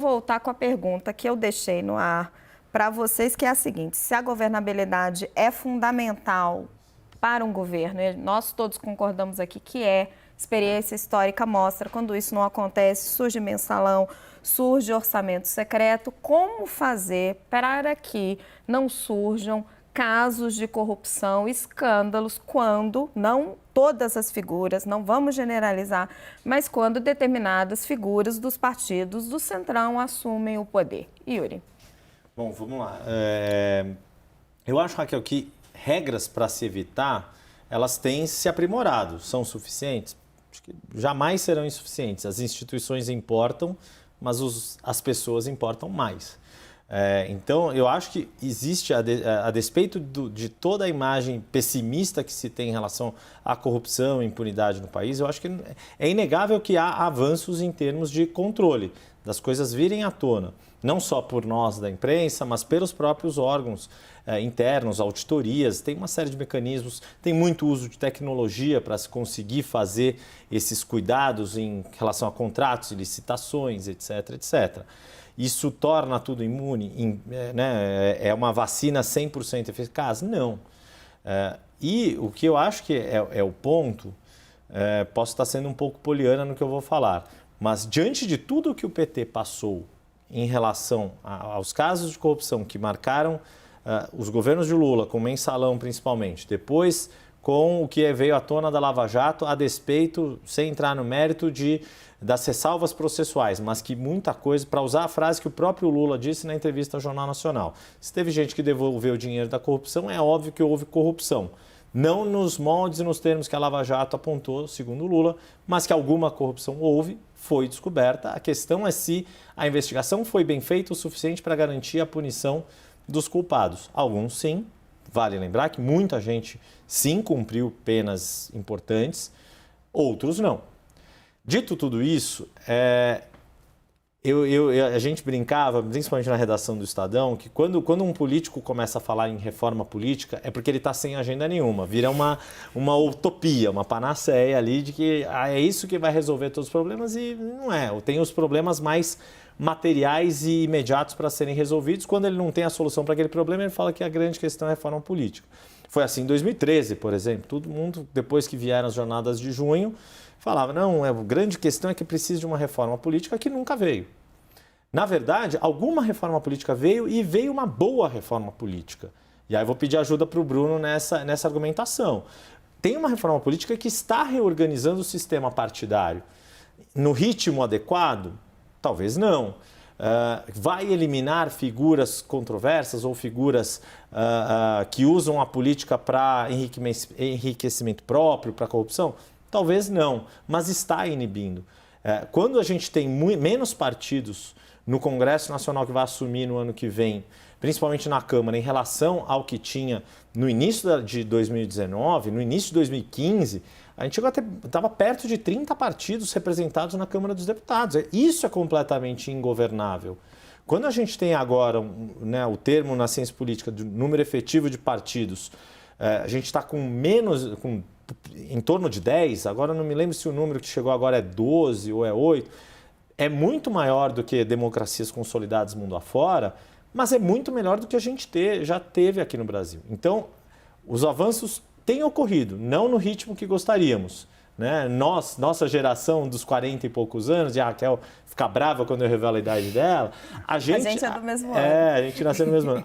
Voltar com a pergunta que eu deixei no ar para vocês, que é a seguinte: se a governabilidade é fundamental para um governo, e nós todos concordamos aqui que experiência histórica mostra, quando isso não acontece, surge mensalão, surge orçamento secreto, como fazer para que não surjam casos de corrupção, escândalos, quando, não todas as figuras, não vamos generalizar, mas quando determinadas figuras dos partidos do Centrão assumem o poder. Yuri. Bom, vamos lá. Eu acho, Raquel, que regras para se evitar, elas têm se aprimorado. São suficientes? Acho que jamais serão insuficientes. As instituições importam, mas as pessoas importam mais. Então, eu acho que existe, a despeito de toda a imagem pessimista que se tem em relação à corrupção e impunidade no país, eu acho que é inegável que há avanços em termos de controle, das coisas virem à tona, não só por nós da imprensa, mas pelos próprios órgãos internos, auditorias, tem uma série de mecanismos, tem muito uso de tecnologia para se conseguir fazer esses cuidados em relação a contratos e licitações, etc, etc. Isso torna tudo imune? Né? É uma vacina 100% eficaz? Não. E o que eu acho que é o ponto, posso estar sendo um pouco poliana no que eu vou falar, mas diante de tudo que o PT passou em relação aos casos de corrupção que marcaram os governos de Lula, com o mensalão principalmente, depois com o que veio à tona da Lava Jato, a despeito, sem entrar no mérito das ressalvas processuais, mas que muita coisa, para usar a frase que o próprio Lula disse na entrevista ao Jornal Nacional, se teve gente que devolveu o dinheiro da corrupção, é óbvio que houve corrupção. Não nos moldes e nos termos que a Lava Jato apontou, segundo Lula, mas que alguma corrupção houve, foi descoberta. A questão é se a investigação foi bem feita o suficiente para garantir a punição dos culpados. Alguns sim, vale lembrar que muita gente sim cumpriu penas importantes, outros não. Dito tudo isso, a gente brincava, principalmente na redação do Estadão, que quando um político começa a falar em reforma política é porque ele está sem agenda nenhuma, vira uma utopia, uma panaceia ali de que é isso que vai resolver todos os problemas, e não é. Tem os problemas mais materiais e imediatos para serem resolvidos. Quando ele não tem a solução para aquele problema, ele fala que a grande questão é a reforma política. Foi assim em 2013, por exemplo. Todo mundo, depois que vieram as jornadas de junho, falava, não, a grande questão é que precisa de uma reforma política, que nunca veio. Na verdade, alguma reforma política veio, e veio uma boa reforma política. E aí eu vou pedir ajuda para o Bruno nessa argumentação. Tem uma reforma política que está reorganizando o sistema partidário. No ritmo adequado? Talvez não. Vai eliminar figuras controversas ou figuras que usam a política para enriquecimento próprio, para corrupção? Talvez não, mas está inibindo. Quando a gente tem menos partidos no Congresso Nacional que vai assumir no ano que vem, principalmente na Câmara, em relação ao que tinha no início de 2019, no início de 2015, a gente estava perto de 30 partidos representados na Câmara dos Deputados. Isso é completamente ingovernável. Quando a gente tem agora o termo na ciência política do número efetivo de partidos, a gente está em torno de 10, agora não me lembro se o número que chegou agora é 12 ou é 8, é muito maior do que democracias consolidadas mundo afora, mas é muito melhor do que a gente já teve aqui no Brasil. Então, os avanços têm ocorrido, não no ritmo que gostaríamos. Né? Nossa geração dos 40 e poucos anos, e a Raquel fica brava quando eu revelo a idade dela. A gente é do mesmo ano. A gente nasceu no mesmo ano.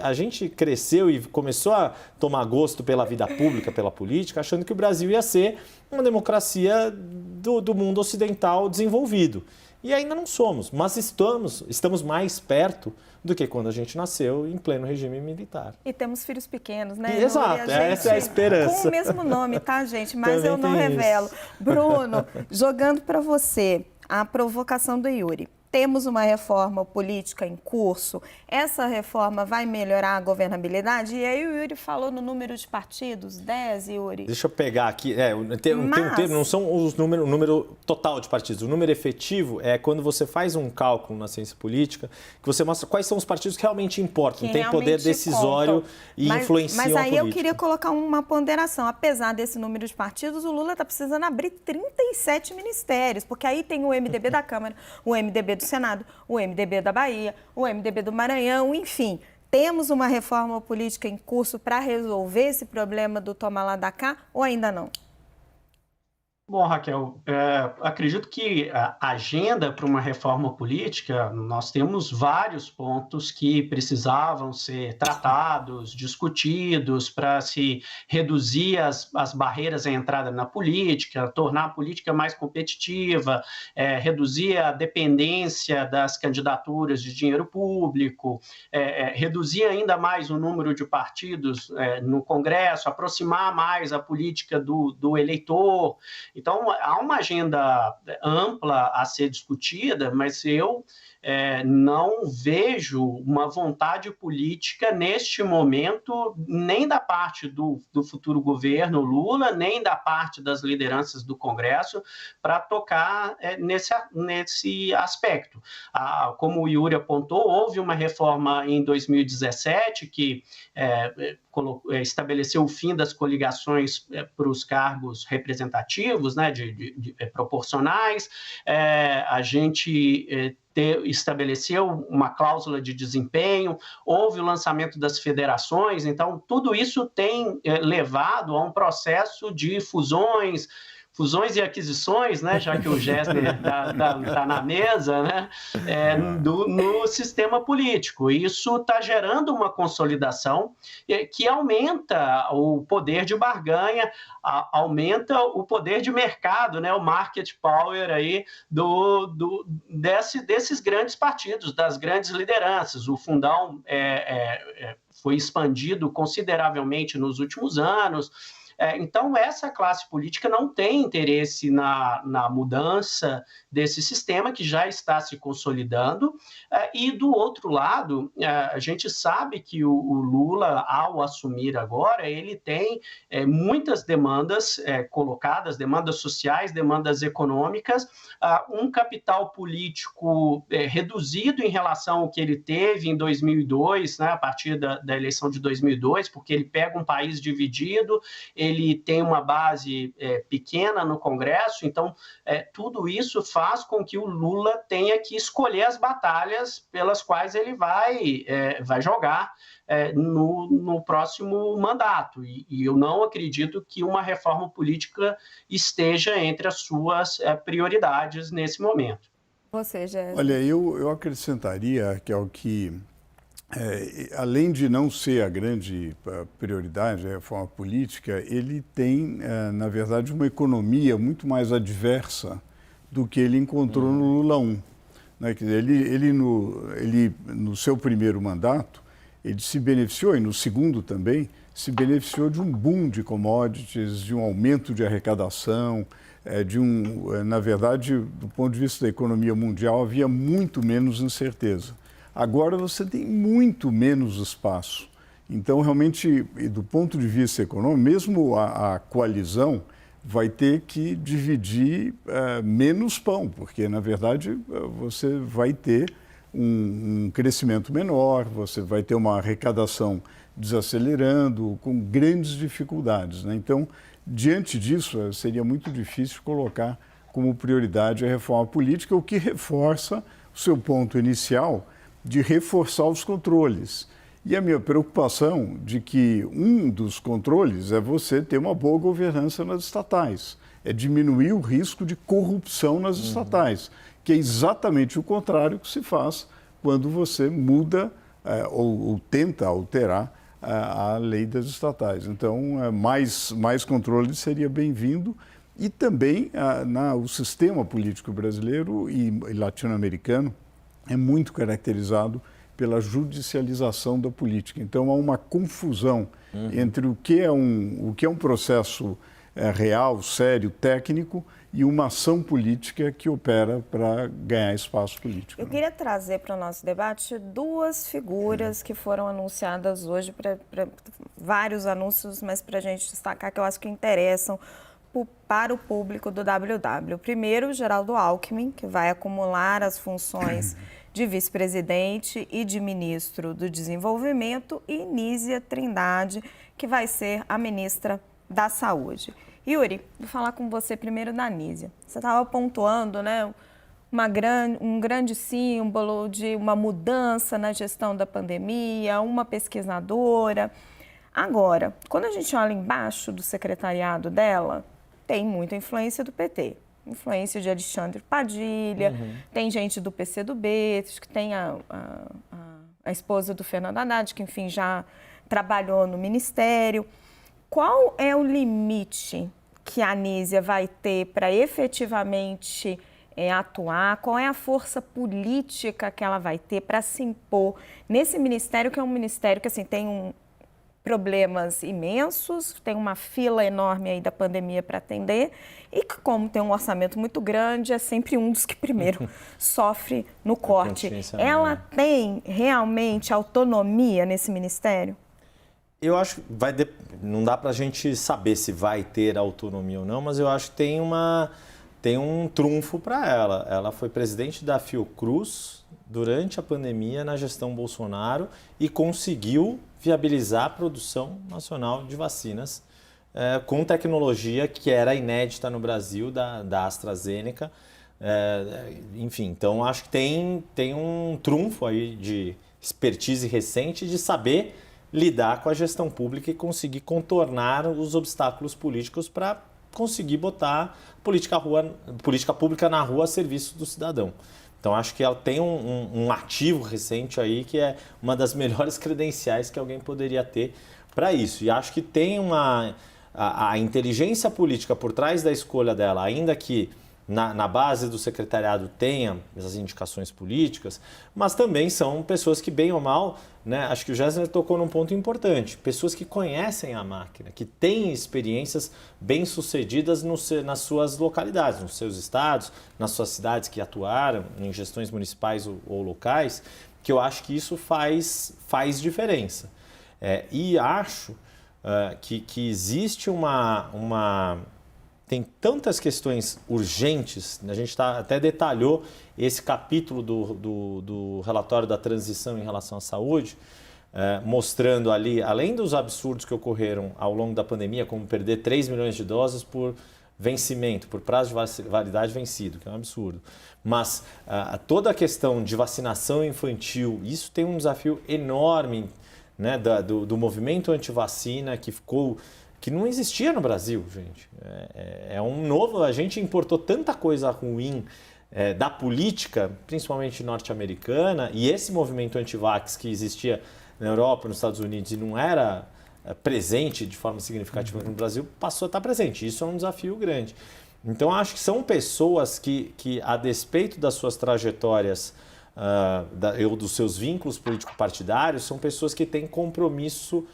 A gente cresceu e começou a tomar gosto pela vida pública, pela política, achando que o Brasil ia ser uma democracia do mundo ocidental desenvolvido. E ainda não somos, mas estamos mais perto do que quando a gente nasceu em pleno regime militar. E temos filhos pequenos, né? Exato, essa é a esperança. Com o mesmo nome, tá, gente? Mas também eu não revelo. Isso. Bruno, jogando para você a provocação do Yuri. Temos uma reforma política em curso. Essa reforma vai melhorar a governabilidade? E aí o Yuri falou no número de partidos, 10, Yuri. Deixa eu pegar aqui. Tem um termo, não são o número total de partidos. O número efetivo é quando você faz um cálculo na ciência política, que você mostra quais são os partidos que realmente importam, que tem poder decisório e influenciam a política. Mas aí eu queria colocar uma ponderação. Apesar desse número de partidos, o Lula está precisando abrir 37 ministérios, porque aí tem o MDB da Câmara, o MDB do do Senado, o MDB da Bahia, o MDB do Maranhão, enfim. Temos uma reforma política em curso para resolver esse problema do toma lá da cá ou ainda não? Bom, Raquel, acredito que a agenda para uma reforma política, nós temos vários pontos que precisavam ser tratados, discutidos, para se reduzir as barreiras à entrada na política, tornar a política mais competitiva, reduzir a dependência das candidaturas de dinheiro público, reduzir ainda mais o número de partidos no Congresso, aproximar mais a política do eleitor. Então, há uma agenda ampla a ser discutida, mas eu não vejo uma vontade política neste momento, nem da parte do futuro governo Lula, nem da parte das lideranças do Congresso, para tocar nesse aspecto. Como o Yuri apontou, houve uma reforma em 2017 que estabeleceu o fim das coligações para os cargos representativos, né, proporcionais. A gente estabeleceu uma cláusula de desempenho, houve o lançamento das federações, então tudo isso tem levado a um processo de fusões e aquisições, né, já que o Gessner está na mesa, né, no sistema político. Isso está gerando uma consolidação que aumenta o poder de barganha, aumenta o poder de mercado, né, o market power aí desses grandes partidos, das grandes lideranças. O fundão foi expandido consideravelmente nos últimos anos. Então, essa classe política não tem interesse na mudança desse sistema que já está se consolidando. E, do outro lado, a gente sabe que o Lula, ao assumir agora, ele tem muitas demandas colocadas, demandas sociais, demandas econômicas, um capital político reduzido em relação ao que ele teve em 2002, né, a partir da eleição de 2002, porque ele pega um país dividido, ele tem uma base pequena no Congresso, então tudo isso faz com que o Lula tenha que escolher as batalhas pelas quais ele vai jogar no próximo mandato. E eu não acredito que uma reforma política esteja entre as suas prioridades nesse momento. Você, Gessner? Olha, eu acrescentaria que além de não ser a grande prioridade, a reforma política, ele tem, na verdade, uma economia muito mais adversa do que ele encontrou no Lula 1. Né? Quer dizer, ele, no seu primeiro mandato, ele se beneficiou, e no segundo também, se beneficiou de um boom de commodities, de um aumento de arrecadação, na verdade, do ponto de vista da economia mundial, havia muito menos incerteza. Agora você tem muito menos espaço. Então, realmente, do ponto de vista econômico, mesmo a coalizão vai ter que dividir menos pão, porque, na verdade, você vai ter um crescimento menor, você vai ter uma arrecadação desacelerando, com grandes dificuldades, né? Então, diante disso, seria muito difícil colocar como prioridade a reforma política, o que reforça o seu ponto inicial de reforçar os controles. E a minha preocupação de que um dos controles é você ter uma boa governança nas estatais, é diminuir o risco de corrupção nas estatais, que é exatamente o contrário que se faz quando você muda ou tenta alterar a lei das estatais. Então, mais controle seria bem-vindo. E também o sistema político brasileiro e latino-americano é muito caracterizado pela judicialização da política. Então, há uma confusão entre o que é um processo real, sério, técnico, e uma ação política que opera para ganhar espaço político. Eu queria trazer para o nosso debate duas figuras que foram anunciadas hoje, para vários anúncios, mas para a gente destacar que eu acho que interessam para o público do WW. O primeiro, Geraldo Alckmin, que vai acumular as funções de vice-presidente e de ministro do Desenvolvimento, e Nízia Trindade, que vai ser a ministra da Saúde. Yuri, vou falar com você primeiro da Nízia. Você estava pontuando, né, um grande símbolo de uma mudança na gestão da pandemia, uma pesquisadora. Agora, quando a gente olha embaixo do secretariado dela, tem muita influência do PT. Influência de Alexandre Padilha, tem gente do PCdoB, que tem a esposa do Fernando Haddad, que, enfim, já trabalhou no Ministério. Qual é o limite que a Anísia vai ter para efetivamente atuar? Qual é a força política que ela vai ter para se impor nesse ministério, que é um ministério que, assim, tem problemas imensos, tem uma fila enorme aí da pandemia para atender e que, como tem um orçamento muito grande, é sempre um dos que primeiro sofre no corte. Ela tem realmente autonomia nesse ministério? Eu acho que não dá para a gente saber se vai ter autonomia ou não, mas eu acho que tem um trunfo para ela. Ela foi presidente da Fiocruz durante a pandemia na gestão Bolsonaro e conseguiu viabilizar a produção nacional de vacinas com tecnologia que era inédita no Brasil, da AstraZeneca. Enfim, então acho que tem um trunfo aí de expertise recente de saber lidar com a gestão pública e conseguir contornar os obstáculos políticos para conseguir botar política pública na rua a serviço do cidadão. Então, acho que ela tem um ativo recente aí que é uma das melhores credenciais que alguém poderia ter para isso. E acho que tem a inteligência política por trás da escolha dela, ainda que na base do secretariado tenha essas indicações políticas, mas também são pessoas que, bem ou mal, né, acho que o Gessner tocou num ponto importante, pessoas que conhecem a máquina, que têm experiências bem-sucedidas nas suas localidades, nos seus estados, nas suas cidades que atuaram em gestões municipais ou locais, que eu acho que isso faz diferença. E acho que existe tem tantas questões urgentes, a gente até detalhou esse capítulo do relatório da transição em relação à saúde, mostrando ali, além dos absurdos que ocorreram ao longo da pandemia, como perder 3 milhões de doses por vencimento, por prazo de validade vencido, que é um absurdo. Mas toda a questão de vacinação infantil, isso tem um desafio enorme, né, do movimento antivacina que não existia no Brasil, gente. A gente importou tanta coisa ruim da política, principalmente norte-americana, e esse movimento anti-vax que existia na Europa, nos Estados Unidos, e não era presente de forma significativa no Brasil, passou a estar presente. Isso é um desafio grande. Então, acho que são pessoas que a despeito das suas trajetórias ou dos seus vínculos político-partidários, são pessoas que têm compromisso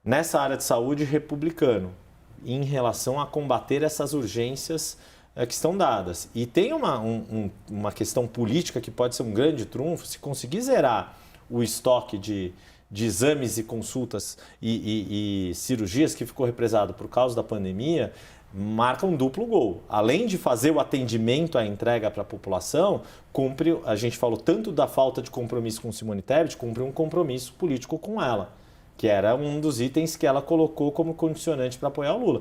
nessa área de saúde republicano, em relação a combater essas urgências que estão dadas. E tem uma questão política que pode ser um grande trunfo, se conseguir zerar o estoque de exames e consultas e cirurgias que ficou represado por causa da pandemia, marca um duplo gol. Além de fazer o atendimento, a entrega para a população, a gente falou tanto da falta de compromisso com Simone Tebet, cumpre um compromisso político com ela, que era um dos itens que ela colocou como condicionante para apoiar o Lula.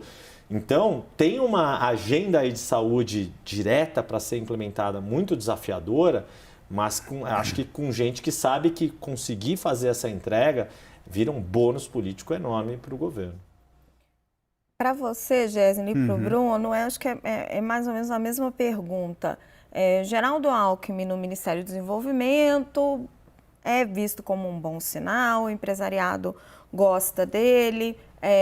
Então, tem uma agenda aí de saúde direta para ser implementada, muito desafiadora, mas acho que com gente que sabe que conseguir fazer essa entrega vira um bônus político enorme para o governo. Para você, Gessner, e para o Bruno, acho que é mais ou menos a mesma pergunta. Geraldo Alckmin no Ministério do Desenvolvimento é visto como um bom sinal, o empresariado gosta dele,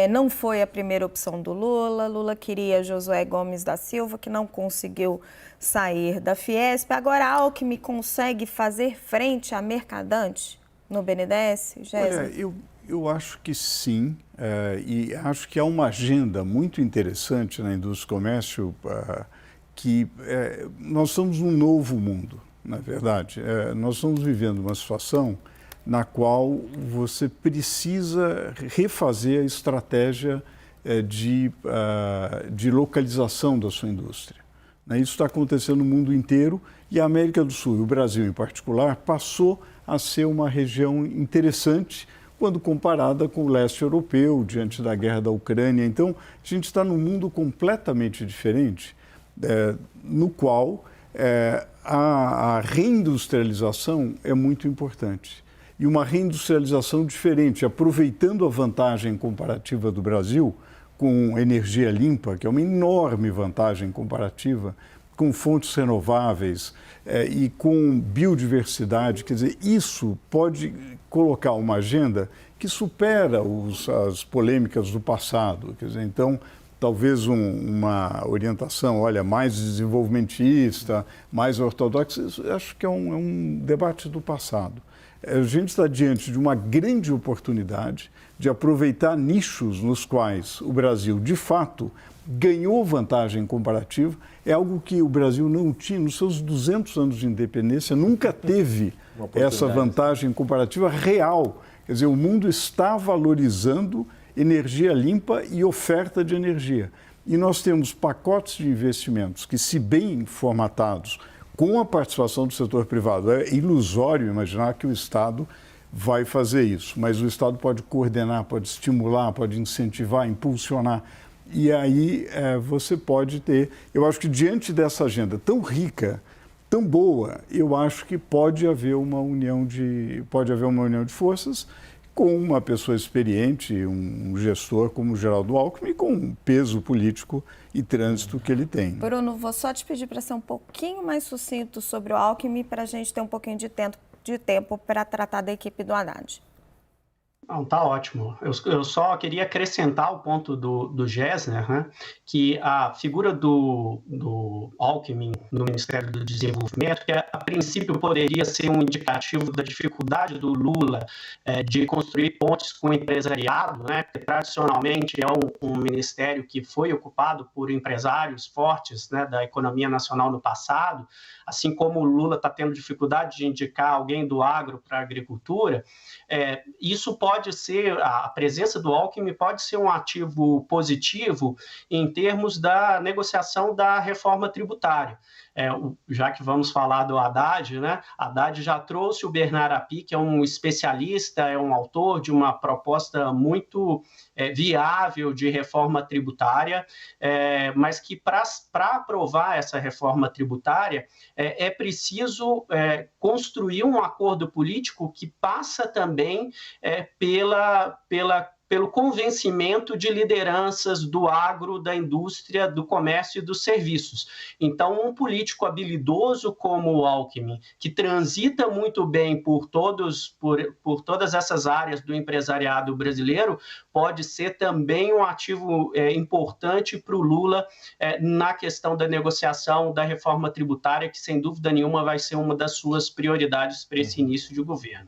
não foi a primeira opção do Lula. Lula queria Josué Gomes da Silva, que não conseguiu sair da Fiesp. Agora, Alckmin consegue fazer frente a Mercadante no BNDES, Gessner? Olha, eu acho que sim, e acho que há uma agenda muito interessante na indústria do comércio, que nós estamos num novo mundo, na verdade. Nós estamos vivendo uma situação na qual você precisa refazer a estratégia de localização da sua indústria. Isso está acontecendo no mundo inteiro e a América do Sul, e o Brasil em particular, passou a ser uma região interessante quando comparada com o leste europeu, diante da guerra da Ucrânia. Então, a gente está num mundo completamente diferente, no qual a reindustrialização é muito importante. E uma reindustrialização diferente, aproveitando a vantagem comparativa do Brasil com energia limpa, que é uma enorme vantagem comparativa, com fontes renováveis e com biodiversidade. Quer dizer, isso pode colocar uma agenda que supera as polêmicas do passado. Quer dizer, então, talvez uma orientação, olha, mais desenvolvimentista, mais ortodoxa, acho que é um debate do passado. A gente está diante de uma grande oportunidade de aproveitar nichos nos quais o Brasil, de fato, ganhou vantagem comparativa. É algo que o Brasil não tinha nos seus 200 anos de independência, nunca teve essa vantagem comparativa real. Quer dizer, o mundo está valorizando energia limpa e oferta de energia. E nós temos pacotes de investimentos que, se bem formatados, com a participação do setor privado, é ilusório imaginar que o Estado vai fazer isso, mas o Estado pode coordenar, pode estimular, pode incentivar, impulsionar. E aí você pode ter... Eu acho que diante dessa agenda tão rica, tão boa, eu acho que pode haver uma união de forças com uma pessoa experiente, um gestor como o Geraldo Alckmin, com o peso político e trânsito que ele tem. Bruno, vou só te pedir para ser um pouquinho mais sucinto sobre o Alckmin, para a gente ter um pouquinho de tempo para tratar da equipe do Haddad. Não, tá ótimo. Eu só queria acrescentar o ponto do Gessner, né, que a figura do Alckmin no Ministério do Desenvolvimento, que a princípio poderia ser um indicativo da dificuldade do Lula de construir pontes com o empresariado, né, porque tradicionalmente é um ministério que foi ocupado por empresários fortes, né, da economia nacional no passado, assim como o Lula está tendo dificuldade de indicar alguém do agro para a agricultura. Isso pode ser, a presença do Alckmin pode ser um ativo positivo em termos da negociação da reforma tributária. Já que vamos falar do Haddad, né? Haddad já trouxe o Bernard Api, que é um especialista, é um autor de uma proposta muito viável de reforma tributária, mas que para aprovar essa reforma tributária é preciso construir um acordo político que passa também pelo convencimento de lideranças do agro, da indústria, do comércio e dos serviços. Então, um político habilidoso como o Alckmin, que transita muito bem por todas essas áreas do empresariado brasileiro, pode ser também um ativo importante para o Lula na questão da negociação da reforma tributária, que, sem dúvida nenhuma, vai ser uma das suas prioridades para esse início de governo.